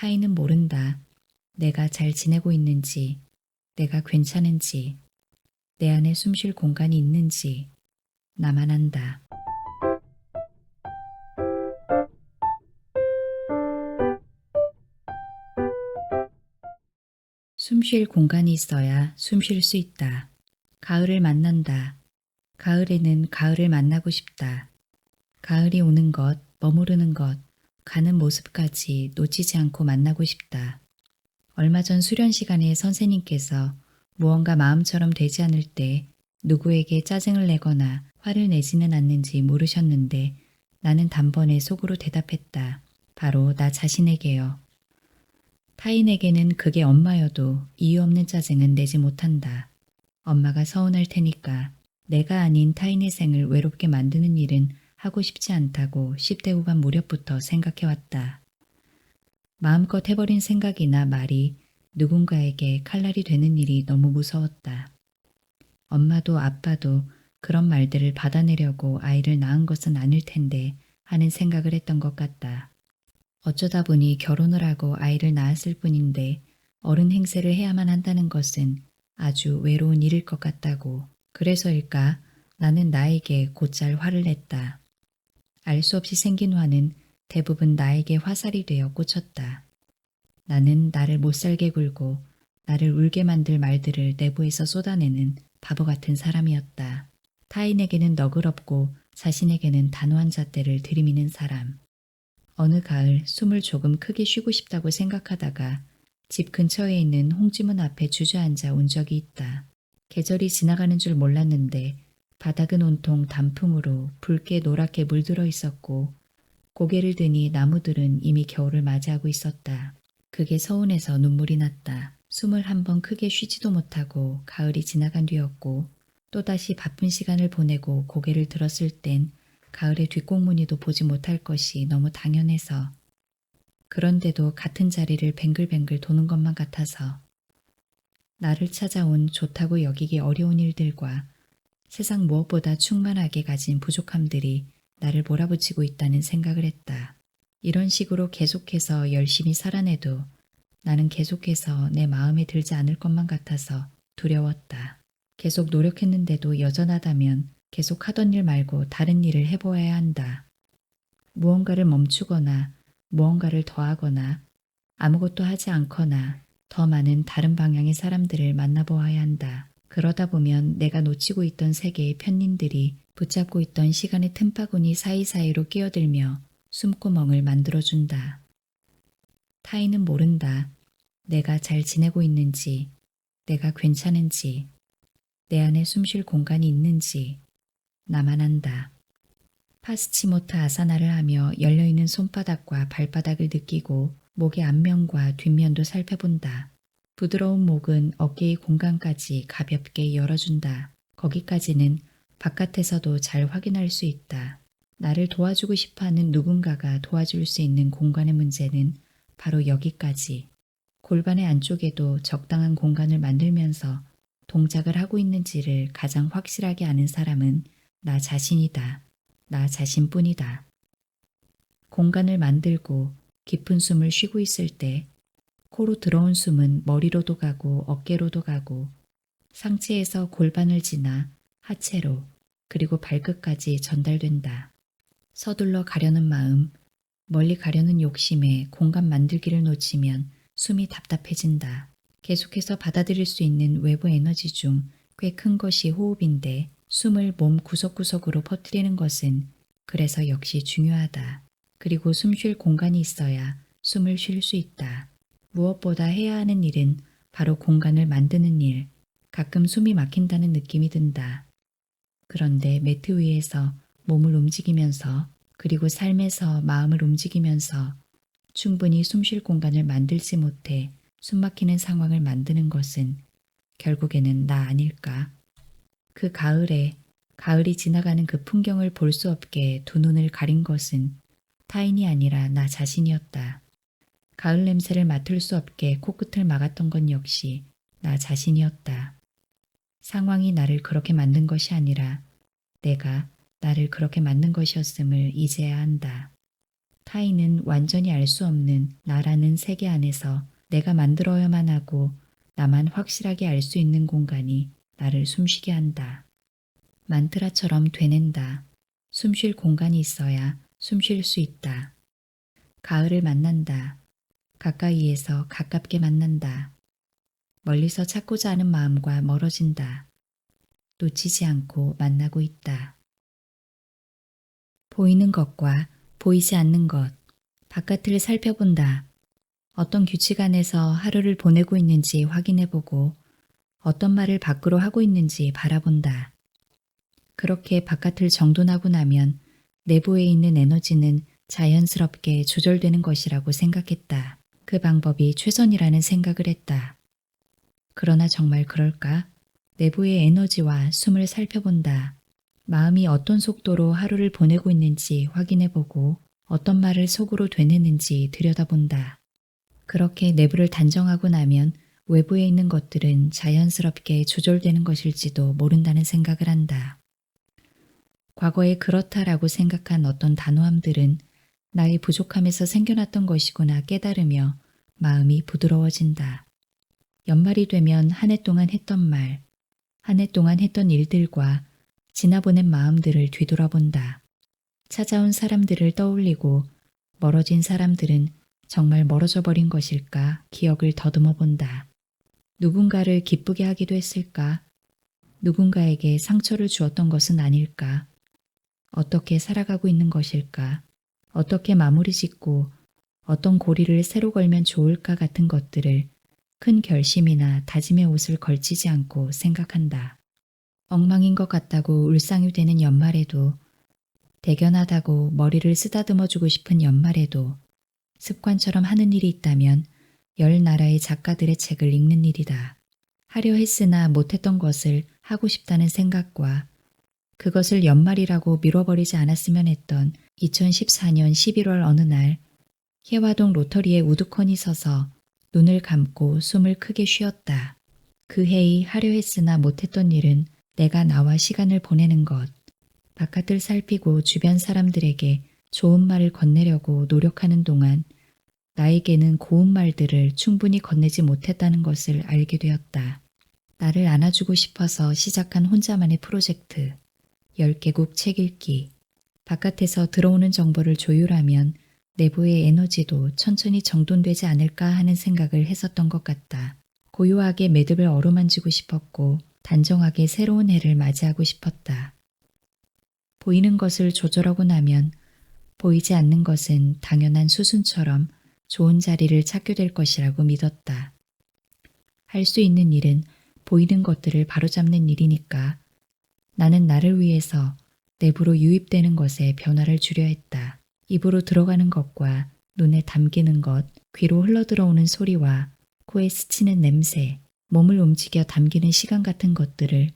타인은 모른다. 내가 잘 지내고 있는지, 내가 괜찮은지, 내 안에 숨쉴 공간이 있는지 나만 안다. 숨쉴 공간이 있어야 숨 쉴 수 있다. 가을을 만난다. 가을에는 가을을 만나고 싶다. 가을이 오는 것, 머무르는 것, 가는 모습까지 놓치지 않고 만나고 싶다. 얼마 전 수련 시간에 선생님께서 무언가 마음처럼 되지 않을 때 누구에게 짜증을 내거나 화를 내지는 않는지 물으셨는데 나는 단번에 속으로 대답했다. 바로 나 자신에게요. 타인에게는 그게 엄마여도 이유 없는 짜증은 내지 못한다. 엄마가 서운할 테니까 내가 아닌 타인의 생을 외롭게 만드는 일은 하고 싶지 않다고 10대 후반 무렵부터 생각해왔다. 마음껏 해버린 생각이나 말이 누군가에게 칼날이 되는 일이 너무 무서웠다. 엄마도 아빠도 그런 말들을 받아내려고 아이를 낳은 것은 아닐 텐데 하는 생각을 했던 것 같다. 어쩌다 보니 결혼을 하고 아이를 낳았을 뿐인데 어른 행세를 해야만 한다는 것은 아주 외로운 일일 것 같다고. 그래서일까 나는 나에게 곧잘 화를 냈다. 알 수 없이 생긴 화는 대부분 나에게 화살이 되어 꽂혔다. 나는 나를 못살게 굴고 나를 울게 만들 말들을 내부에서 쏟아내는 바보 같은 사람이었다. 타인에게는 너그럽고 자신에게는 단호한 잣대를 들이미는 사람. 어느 가을 숨을 조금 크게 쉬고 싶다고 생각하다가 집 근처에 있는 홍지문 앞에 주저앉아 온 적이 있다. 계절이 지나가는 줄 몰랐는데 바닥은 온통 단풍으로 붉게 노랗게 물들어 있었고 고개를 드니 나무들은 이미 겨울을 맞이하고 있었다. 그게 서운해서 눈물이 났다. 숨을 한 번 크게 쉬지도 못하고 가을이 지나간 뒤였고 또다시 바쁜 시간을 보내고 고개를 들었을 땐 가을의 뒷공무니도 보지 못할 것이 너무 당연해서 그런데도 같은 자리를 뱅글뱅글 도는 것만 같아서 나를 찾아온 좋다고 여기기 어려운 일들과 세상 무엇보다 충만하게 가진 부족함들이 나를 몰아붙이고 있다는 생각을 했다. 이런 식으로 계속해서 열심히 살아내도 나는 계속해서 내 마음에 들지 않을 것만 같아서 두려웠다. 계속 노력했는데도 여전하다면 계속 하던 일 말고 다른 일을 해보아야 한다. 무언가를 멈추거나 무언가를 더하거나 아무것도 하지 않거나 더 많은 다른 방향의 사람들을 만나보아야 한다. 그러다 보면 내가 놓치고 있던 세계의 편린들이 붙잡고 있던 시간의 틈바구니 사이사이로 끼어들며 숨구멍을 만들어준다. 타인은 모른다. 내가 잘 지내고 있는지, 내가 괜찮은지, 내 안에 숨쉴 공간이 있는지 나만 안다. 파스치모타 아사나를 하며 열려있는 손바닥과 발바닥을 느끼고 목의 앞면과 뒷면도 살펴본다. 부드러운 목은 어깨의 공간까지 가볍게 열어준다. 거기까지는 바깥에서도 잘 확인할 수 있다. 나를 도와주고 싶어하는 누군가가 도와줄 수 있는 공간의 문제는 바로 여기까지. 골반의 안쪽에도 적당한 공간을 만들면서 동작을 하고 있는지를 가장 확실하게 아는 사람은 나 자신이다. 나 자신뿐이다. 공간을 만들고 깊은 숨을 쉬고 있을 때 코로 들어온 숨은 머리로도 가고 어깨로도 가고 상체에서 골반을 지나 하체로 그리고 발끝까지 전달된다. 서둘러 가려는 마음, 멀리 가려는 욕심에 공간 만들기를 놓치면 숨이 답답해진다. 계속해서 받아들일 수 있는 외부 에너지 중 꽤 큰 것이 호흡인데 숨을 몸 구석구석으로 퍼뜨리는 것은 그래서 역시 중요하다. 그리고 숨 쉴 공간이 있어야 숨을 쉴 수 있다. 무엇보다 해야 하는 일은 바로 공간을 만드는 일. 가끔 숨이 막힌다는 느낌이 든다. 그런데 매트 위에서 몸을 움직이면서 그리고 삶에서 마음을 움직이면서 충분히 숨 쉴 공간을 만들지 못해 숨막히는 상황을 만드는 것은 결국에는 나 아닐까. 그 가을에 가을이 지나가는 그 풍경을 볼 수 없게 두 눈을 가린 것은 타인이 아니라 나 자신이었다. 가을 냄새를 맡을 수 없게 코끝을 막았던 건 역시 나 자신이었다. 상황이 나를 그렇게 만든 것이 아니라 내가 나를 그렇게 만든 것이었음을 이제야 한다. 타인은 완전히 알 수 없는 나라는 세계 안에서 내가 만들어야만 하고 나만 확실하게 알 수 있는 공간이 나를 숨쉬게 한다. 만트라처럼 되낸다. 숨쉴 공간이 있어야 숨 쉴 수 있다. 가을을 만난다. 가까이에서 가깝게 만난다. 멀리서 찾고자 하는 마음과 멀어진다. 놓치지 않고 만나고 있다. 보이는 것과 보이지 않는 것, 바깥을 살펴본다. 어떤 규칙 안에서 하루를 보내고 있는지 확인해보고 어떤 말을 밖으로 하고 있는지 바라본다. 그렇게 바깥을 정돈하고 나면 내부에 있는 에너지는 자연스럽게 조절되는 것이라고 생각했다. 그 방법이 최선이라는 생각을 했다. 그러나 정말 그럴까? 내부의 에너지와 숨을 살펴본다. 마음이 어떤 속도로 하루를 보내고 있는지 확인해보고 어떤 말을 속으로 되뇌는지 들여다본다. 그렇게 내부를 단정하고 나면 외부에 있는 것들은 자연스럽게 조절되는 것일지도 모른다는 생각을 한다. 과거에 그렇다라고 생각한 어떤 단호함들은 나의 부족함에서 생겨났던 것이구나 깨달으며 마음이 부드러워진다. 연말이 되면 한 해 동안 했던 말, 한 해 동안 했던 일들과 지나보낸 마음들을 뒤돌아본다. 찾아온 사람들을 떠올리고 멀어진 사람들은 정말 멀어져 버린 것일까 기억을 더듬어 본다. 누군가를 기쁘게 하기도 했을까? 누군가에게 상처를 주었던 것은 아닐까? 어떻게 살아가고 있는 것일까? 어떻게 마무리 짓고 어떤 고리를 새로 걸면 좋을까 같은 것들을 큰 결심이나 다짐의 옷을 걸치지 않고 생각한다. 엉망인 것 같다고 울상이 되는 연말에도 대견하다고 머리를 쓰다듬어 주고 싶은 연말에도 습관처럼 하는 일이 있다면 10나라의 작가들의 책을 읽는 일이다. 하려 했으나 못했던 것을 하고 싶다는 생각과 그것을 연말이라고 미뤄버리지 않았으면 했던 2014년 11월 어느 날 해화동 로터리에 우두커니 서서 눈을 감고 숨을 크게 쉬었다. 그 해이 하려 했으나 못했던 일은 내가 나와 시간을 보내는 것, 바깥을 살피고 주변 사람들에게 좋은 말을 건네려고 노력하는 동안 나에게는 고운 말들을 충분히 건네지 못했다는 것을 알게 되었다. 나를 안아주고 싶어서 시작한 혼자만의 프로젝트, 10개국 책 읽기, 바깥에서 들어오는 정보를 조율하면 내부의 에너지도 천천히 정돈되지 않을까 하는 생각을 했었던 것 같다. 고요하게 매듭을 어루만지고 싶었고 단정하게 새로운 해를 맞이하고 싶었다. 보이는 것을 조절하고 나면 보이지 않는 것은 당연한 수순처럼 좋은 자리를 찾게 될 것이라고 믿었다. 할 수 있는 일은 보이는 것들을 바로잡는 일이니까 나는 나를 위해서 내부로 유입되는 것에 변화를 주려 했다. 입으로 들어가는 것과 눈에 담기는 것, 귀로 흘러들어오는 소리와 코에 스치는 냄새, 몸을 움직여 담기는 시간 같은 것들을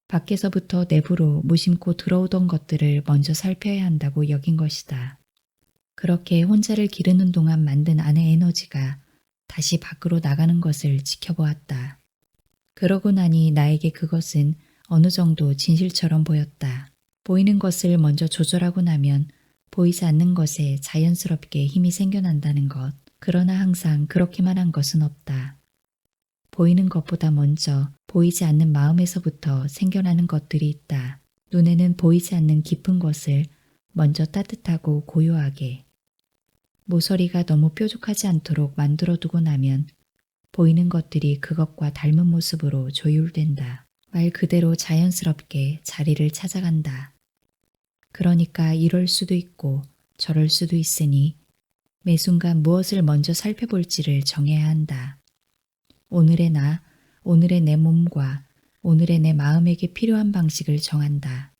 밖에서부터 내부로 무심코 들어오던 것들을 먼저 살펴야 한다고 여긴 것이다. 그렇게 혼자를 기르는 동안 만든 안의 에너지가 다시 밖으로 나가는 것을 지켜보았다. 그러고 나니 나에게 그것은 어느 정도 진실처럼 보였다. 보이는 것을 먼저 조절하고 나면 보이지 않는 것에 자연스럽게 힘이 생겨난다는 것. 그러나 항상 그렇게만 한 것은 없다. 보이는 것보다 먼저 보이지 않는 마음에서부터 생겨나는 것들이 있다. 눈에는 보이지 않는 깊은 것을 먼저 따뜻하고 고요하게. 모서리가 너무 뾰족하지 않도록 만들어두고 나면 보이는 것들이 그것과 닮은 모습으로 조율된다. 말 그대로 자연스럽게 자리를 찾아간다. 그러니까 이럴 수도 있고 저럴 수도 있으니 매 순간 무엇을 먼저 살펴볼지를 정해야 한다. 오늘의 나, 오늘의 내 몸과 오늘의 내 마음에게 필요한 방식을 정한다.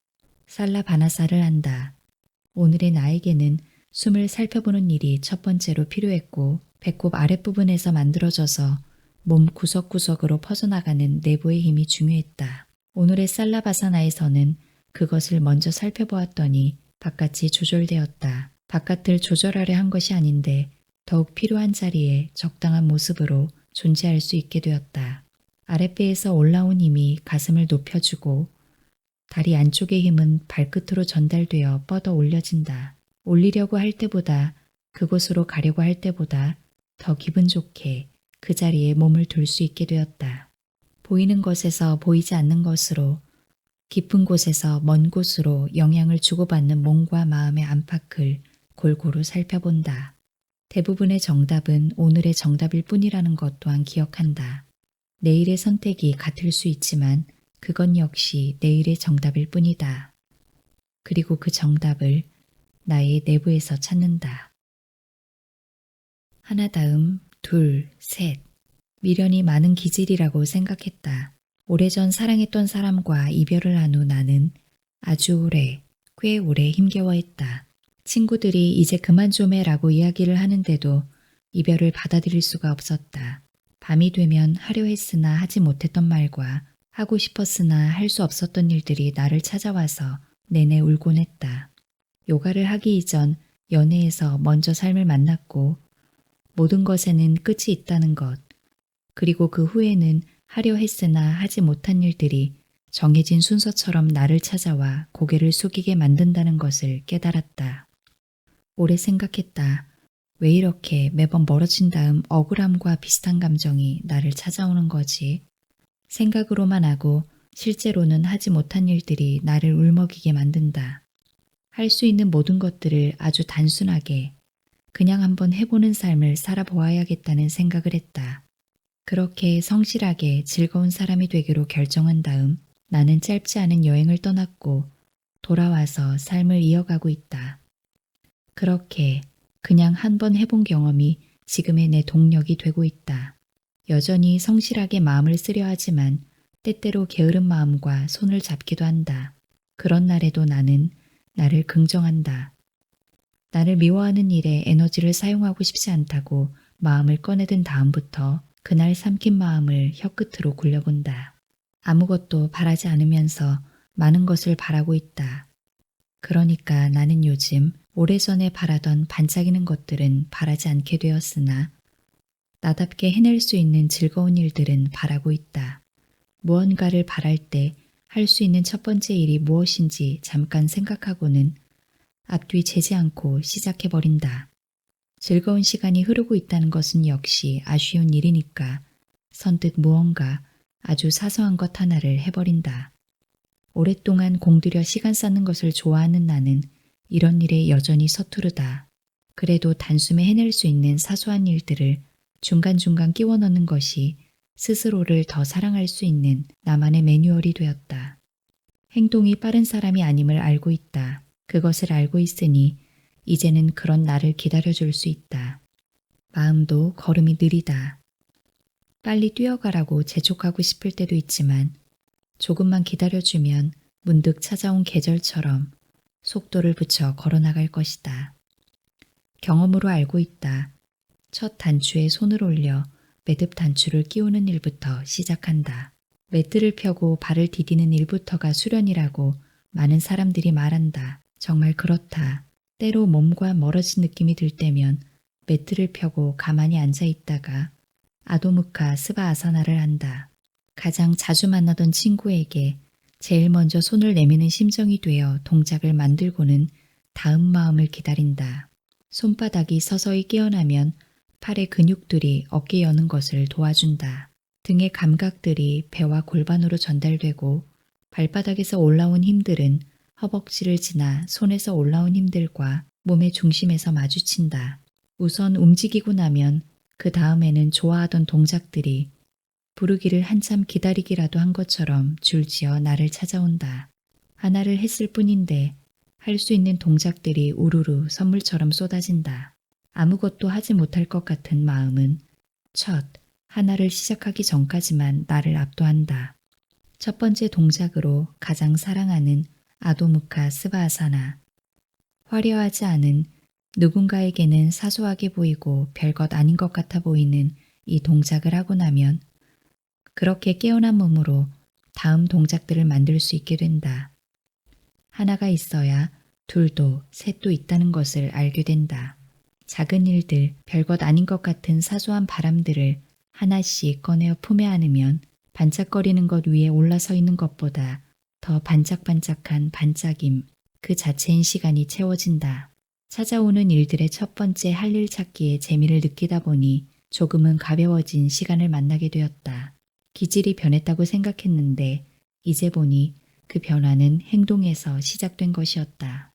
살라바나사를 한다. 오늘의 나에게는 숨을 살펴보는 일이 첫 번째로 필요했고 배꼽 아랫부분에서 만들어져서 몸 구석구석으로 퍼져나가는 내부의 힘이 중요했다. 오늘의 살라바사나에서는 그것을 먼저 살펴보았더니 바깥이 조절되었다. 바깥을 조절하려 한 것이 아닌데 더욱 필요한 자리에 적당한 모습으로 존재할 수 있게 되었다. 아랫배에서 올라온 힘이 가슴을 높여주고 다리 안쪽의 힘은 발끝으로 전달되어 뻗어 올려진다. 올리려고 할 때보다 그곳으로 가려고 할 때보다 더 기분 좋게 그 자리에 몸을 둘 수 있게 되었다. 보이는 것에서 보이지 않는 것으로, 깊은 곳에서 먼 곳으로 영향을 주고받는 몸과 마음의 안팎을 골고루 살펴본다. 대부분의 정답은 오늘의 정답일 뿐이라는 것 또한 기억한다. 내일의 선택이 같을 수 있지만 그건 역시 내일의 정답일 뿐이다. 그리고 그 정답을 나의 내부에서 찾는다. 하나 다음, 둘, 셋. 미련이 많은 기질이라고 생각했다. 오래전 사랑했던 사람과 이별을 한 후 나는 아주 오래, 꽤 오래 힘겨워했다. 친구들이 이제 그만 좀 해라고 이야기를 하는데도 이별을 받아들일 수가 없었다. 밤이 되면 하려 했으나 하지 못했던 말과 하고 싶었으나 할 수 없었던 일들이 나를 찾아와서 내내 울곤 했다. 요가를 하기 이전 연애에서 먼저 삶을 만났고 모든 것에는 끝이 있다는 것, 그리고 그 후에는 하려 했으나 하지 못한 일들이 정해진 순서처럼 나를 찾아와 고개를 숙이게 만든다는 것을 깨달았다. 오래 생각했다. 왜 이렇게 매번 멀어진 다음 억울함과 비슷한 감정이 나를 찾아오는 거지? 생각으로만 하고 실제로는 하지 못한 일들이 나를 울먹이게 만든다. 할 수 있는 모든 것들을 아주 단순하게 그냥 한번 해보는 삶을 살아보아야겠다는 생각을 했다. 그렇게 성실하게 즐거운 사람이 되기로 결정한 다음 나는 짧지 않은 여행을 떠났고 돌아와서 삶을 이어가고 있다. 그렇게 그냥 한번 해본 경험이 지금의 내 동력이 되고 있다. 여전히 성실하게 마음을 쓰려 하지만 때때로 게으른 마음과 손을 잡기도 한다. 그런 날에도 나는 나를 긍정한다. 나를 미워하는 일에 에너지를 사용하고 싶지 않다고 마음을 꺼내든 다음부터 그날 삼킨 마음을 혀끝으로 굴려본다. 아무것도 바라지 않으면서 많은 것을 바라고 있다. 그러니까 나는 요즘 오래전에 바라던 반짝이는 것들은 바라지 않게 되었으나 나답게 해낼 수 있는 즐거운 일들은 바라고 있다. 무언가를 바랄 때 할 수 있는 첫 번째 일이 무엇인지 잠깐 생각하고는 앞뒤 재지 않고 시작해버린다. 즐거운 시간이 흐르고 있다는 것은 역시 아쉬운 일이니까 선뜻 무언가 아주 사소한 것 하나를 해버린다. 오랫동안 공들여 시간 쌓는 것을 좋아하는 나는 이런 일에 여전히 서투르다. 그래도 단숨에 해낼 수 있는 사소한 일들을 중간중간 끼워 넣는 것이 스스로를 더 사랑할 수 있는 나만의 매뉴얼이 되었다. 행동이 빠른 사람이 아님을 알고 있다. 그것을 알고 있으니 이제는 그런 나를 기다려줄 수 있다. 마음도 걸음이 느리다. 빨리 뛰어가라고 재촉하고 싶을 때도 있지만 조금만 기다려주면 문득 찾아온 계절처럼 속도를 붙여 걸어나갈 것이다. 경험으로 알고 있다. 첫 단추에 손을 올려 매듭 단추를 끼우는 일부터 시작한다. 매트를 펴고 발을 디디는 일부터가 수련이라고 많은 사람들이 말한다. 정말 그렇다. 때로 몸과 멀어진 느낌이 들 때면 매트를 펴고 가만히 앉아 있다가 아도무카 스바아사나를 한다. 가장 자주 만나던 친구에게 제일 먼저 손을 내미는 심정이 되어 동작을 만들고는 다음 마음을 기다린다. 손바닥이 서서히 깨어나면 팔의 근육들이 어깨 여는 것을 도와준다. 등의 감각들이 배와 골반으로 전달되고 발바닥에서 올라온 힘들은 허벅지를 지나 손에서 올라온 힘들과 몸의 중심에서 마주친다. 우선 움직이고 나면 그 다음에는 좋아하던 동작들이 부르기를 한참 기다리기라도 한 것처럼 줄지어 나를 찾아온다. 하나를 했을 뿐인데 할 수 있는 동작들이 우르르 선물처럼 쏟아진다. 아무것도 하지 못할 것 같은 마음은 첫 하나를 시작하기 전까지만 나를 압도한다. 첫 번째 동작으로 가장 사랑하는 아도무카 스바아사나. 화려하지 않은 누군가에게는 사소하게 보이고 별것 아닌 것 같아 보이는 이 동작을 하고 나면 그렇게 깨어난 몸으로 다음 동작들을 만들 수 있게 된다. 하나가 있어야 둘도 셋도 있다는 것을 알게 된다. 작은 일들, 별것 아닌 것 같은 사소한 바람들을 하나씩 꺼내어 품에 안으면 반짝거리는 것 위에 올라서 있는 것보다 더 반짝반짝한 반짝임, 그 자체인 시간이 채워진다. 찾아오는 일들의 첫 번째 할 일 찾기에 재미를 느끼다 보니 조금은 가벼워진 시간을 만나게 되었다. 기질이 변했다고 생각했는데 이제 보니 그 변화는 행동에서 시작된 것이었다.